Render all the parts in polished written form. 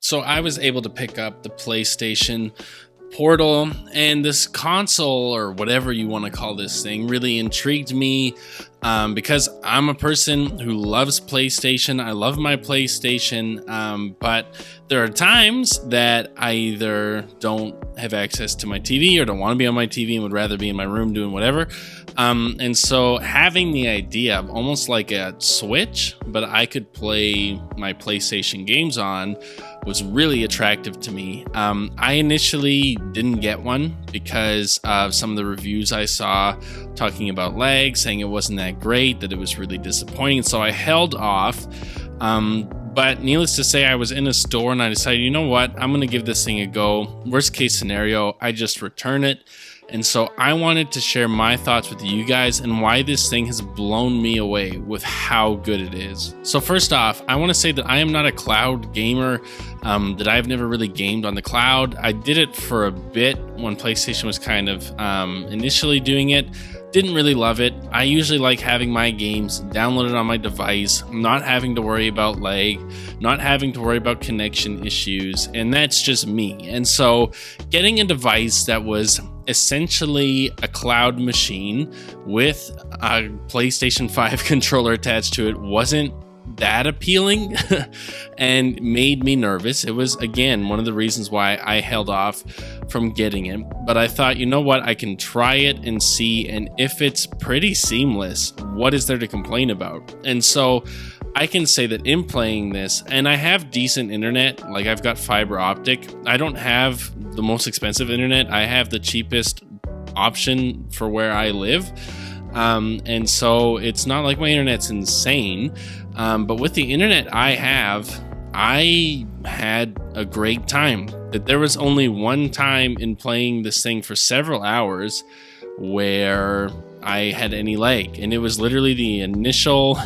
So I was able to pick up the PlayStation Portal, and this console, or whatever you want to call this thing, really intrigued me because I'm a person who loves PlayStation. I love my PlayStation, but there are times that I either don't have access to my TV or don't want to be on my TV and would rather be in my room doing whatever. And so having the idea of almost like a Switch, but I could play my PlayStation games on, was really attractive to me. I initially didn't get one because of some of the reviews I saw talking about lag, saying it wasn't that great, that it was really disappointing. So I held off. But needless to say, I was in a store and I decided, you know what, I'm going to give this thing a go. Worst case scenario, I just return it. And so I wanted to share my thoughts with you guys and why this thing has blown me away with how good it is. So first off, I want to say that I am not a cloud gamer, that I've never really gamed on the cloud. I did it for a bit when PlayStation was kind of initially doing it. Didn't really love it. I usually like having my games downloaded on my device, not having to worry about lag, not having to worry about connection issues, and that's just me. And so getting a device that was essentially a cloud machine with a PlayStation 5 controller attached to it wasn't that appealing and made me nervous. It was, again, one of the reasons why I held off from getting it. But I thought, you know what, I can try it and see, and if it's pretty seamless, what is there to complain about? And so I can say that in playing this, and I have decent internet, like I've got fiber optic. I don't have the most expensive internet. I have the cheapest option for where I live. And so it's not like my internet's insane. But with the internet I had a great time. That there was only one time in playing this thing for several hours where I had any lag, and it was literally the initial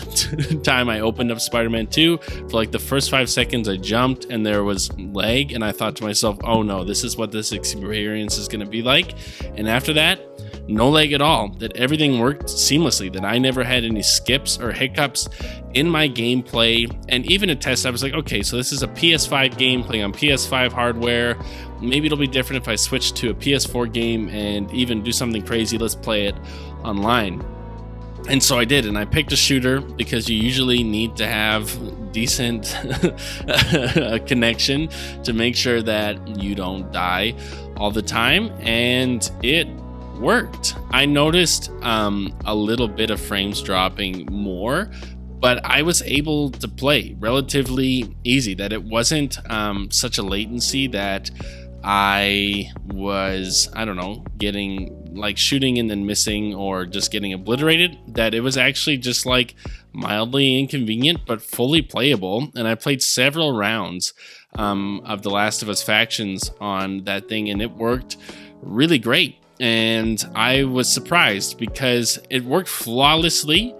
time I opened up Spider-Man 2. For like the first 5 seconds I jumped and there was lag, and I thought to myself, oh no, this is what this experience is going to be like. And after that, no lag at all, that everything worked seamlessly, that I never had any skips or hiccups in my gameplay. And even a test, I was like, okay, so this is a PS5 game playing on PS5 hardware. Maybe it'll be different if I switch to a PS4 game and even do something crazy. Let's play it online. And so I did, and I picked a shooter because you usually need to have decent connection to make sure that you don't die all the time, and it worked. I noticed a little bit of frames dropping more, but I was able to play relatively easy, that it wasn't such a latency that I was, getting like shooting and then missing or just getting obliterated, that it was actually just like mildly inconvenient but fully playable. And I played several rounds of The Last of Us Factions on that thing, and it worked really great. And I was surprised because it worked flawlessly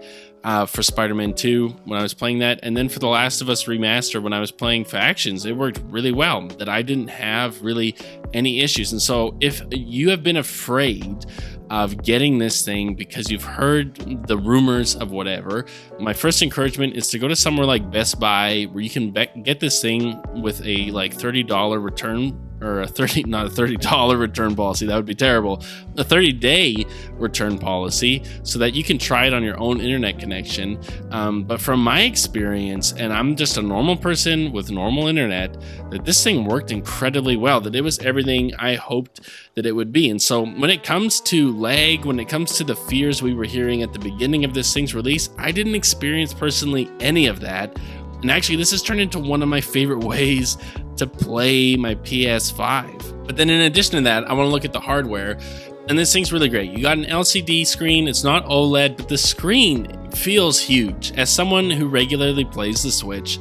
for Spider-Man 2 when I was playing that, and then for The Last of Us Remaster when I was playing Factions, it worked really well, that I didn't have really any issues. And so if you have been afraid of getting this thing because you've heard the rumors of whatever, my first encouragement is to go to somewhere like Best Buy, where you can get this thing with a like $30 return, or not a $30 return policy, that would be terrible, a 30-day return policy, so that you can try it on your own internet connection. But from my experience, and I'm just a normal person with normal internet, that this thing worked incredibly well, that it was everything I hoped that it would be. And so when it comes to lag, when it comes to the fears we were hearing at the beginning of this thing's release, I didn't experience personally any of that. And actually, this has turned into one of my favorite ways to play my PS5. But then in addition to that, I want to look at the hardware. And this thing's really great. You got an LCD screen. It's not OLED, but the screen feels huge. As someone who regularly plays the Switch,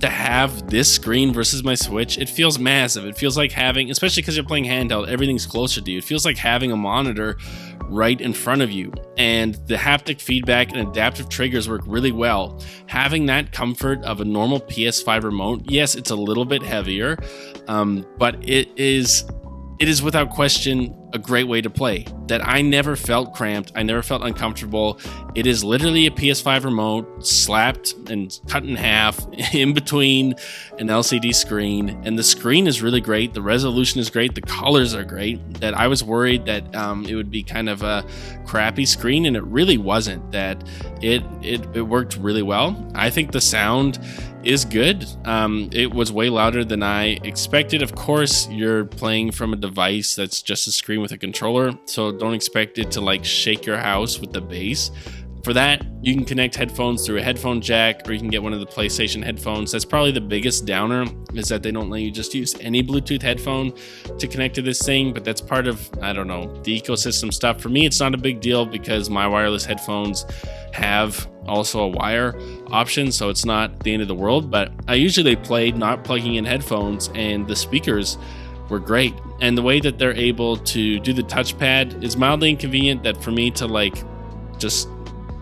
to have this screen versus my Switch, it feels massive. It feels like having, especially because you're playing handheld, everything's closer to you. It feels like having a monitor right in front of you, and the haptic feedback and adaptive triggers work really well. Having that comfort of a normal PS5 remote, yes, it's a little bit heavier, but it is without question a great way to play, that I never felt cramped. I never felt uncomfortable. It is literally a PS5 remote slapped and cut in half in between an LCD screen. And the screen is really great. The resolution is great. The colors are great. That I was worried that it would be kind of a crappy screen, and it really wasn't. That it worked really well. I think the sound is good. It was way louder than I expected. Of course, you're playing from a device that's just a screen with a controller, so don't expect it to like shake your house with the bass. For that, you can connect headphones through a headphone jack, or you can get one of the PlayStation headphones. That's probably the biggest downer, is that they don't let you just use any Bluetooth headphone to connect to this thing, but that's part of, I don't know, the ecosystem stuff. For me, it's not a big deal because my wireless headphones have also a wire option, so it's not the end of the world. But I usually played not plugging in headphones, and the speakers were great. And the way that they're able to do the touchpad is mildly inconvenient, that for me to like just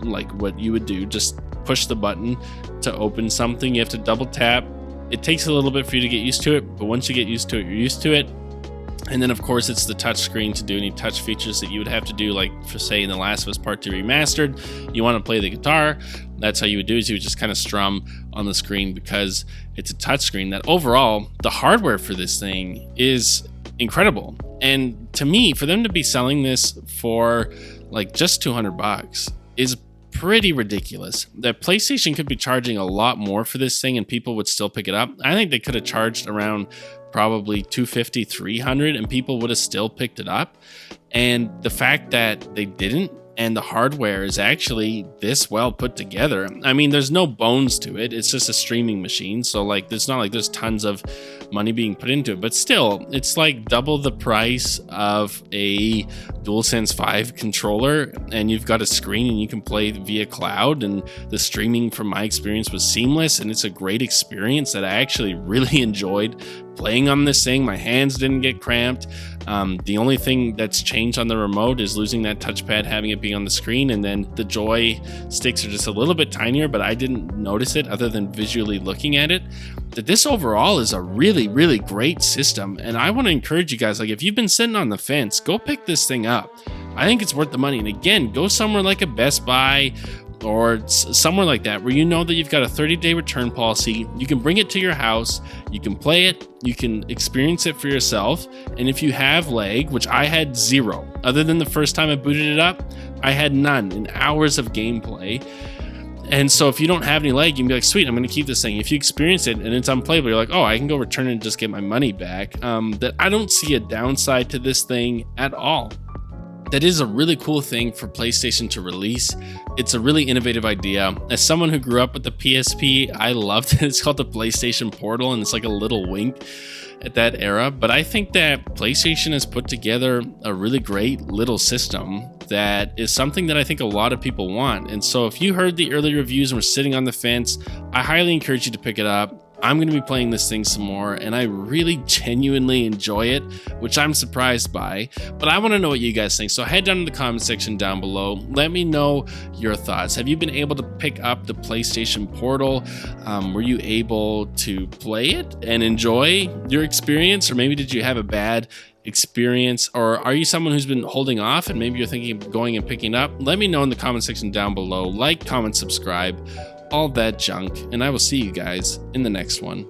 like what you would do, just push the button to open something, you have to double tap. It takes a little bit for you to get used to it, but once you get used to it, you're used to it. And then of course it's the touch screen to do any touch features that you would have to do, like for say in The Last of Us Part 2 Remastered, you want to play the guitar, that's how you would do, is you would just kind of strum on the screen because it's a touch screen. That overall, the hardware for this thing is incredible. And to me, for them to be selling this for like just $200 is pretty ridiculous. That PlayStation could be charging a lot more for this thing and people would still pick it up. I think they could have charged around probably $250, $300 and people would have still picked it up. And the fact that they didn't, and the hardware is actually this well put together. I mean, there's no bones to it. It's just a streaming machine. So like, it's not like there's tons of money being put into it, but still it's like double the price of a DualSense 5 controller, and you've got a screen and you can play via cloud, and the streaming from my experience was seamless, and it's a great experience that I actually really enjoyed playing on this thing. My hands didn't get cramped. The only thing that's changed on the remote is losing that touchpad, having it be on the screen, and then the joy sticks are just a little bit tinier, but I didn't notice it other than visually looking at it. That this overall is a really, really great system, and I want to encourage you guys, like if you've been sitting on the fence, go pick this thing up. I think it's worth the money. And again, go somewhere like a Best Buy or somewhere like that where you know that you've got a 30-day return policy. You can bring it to your house, you can play it, you can experience it for yourself. And if you have lag, which I had zero, other than the first time I booted it up, I had none in hours of gameplay. And so if you don't have any lag, you can be like, sweet, I'm going to keep this thing. If you experience it and it's unplayable, you're like, oh, I can go return it and just get my money back. That I don't see a downside to this thing at all. That is a really cool thing for PlayStation to release. It's a really innovative idea. As someone who grew up with the PSP, I loved it. It's called the PlayStation Portal, and it's like a little wink at that era. But I think that PlayStation has put together a really great little system that is something that I think a lot of people want. And so if you heard the early reviews and were sitting on the fence, I highly encourage you to pick it up. I'm going to be playing this thing some more, and I really genuinely enjoy it, which I'm surprised by. But I want to know what you guys think. So head down in the comment section down below. Let me know your thoughts. Have you been able to pick up the PlayStation Portal? Were you able to play it and enjoy your experience? Or maybe did you have a bad experience? Or are you someone who's been holding off and maybe you're thinking of going and picking it up? Let me know in the comment section down below. Like, comment, subscribe, all that junk, and I will see you guys in the next one.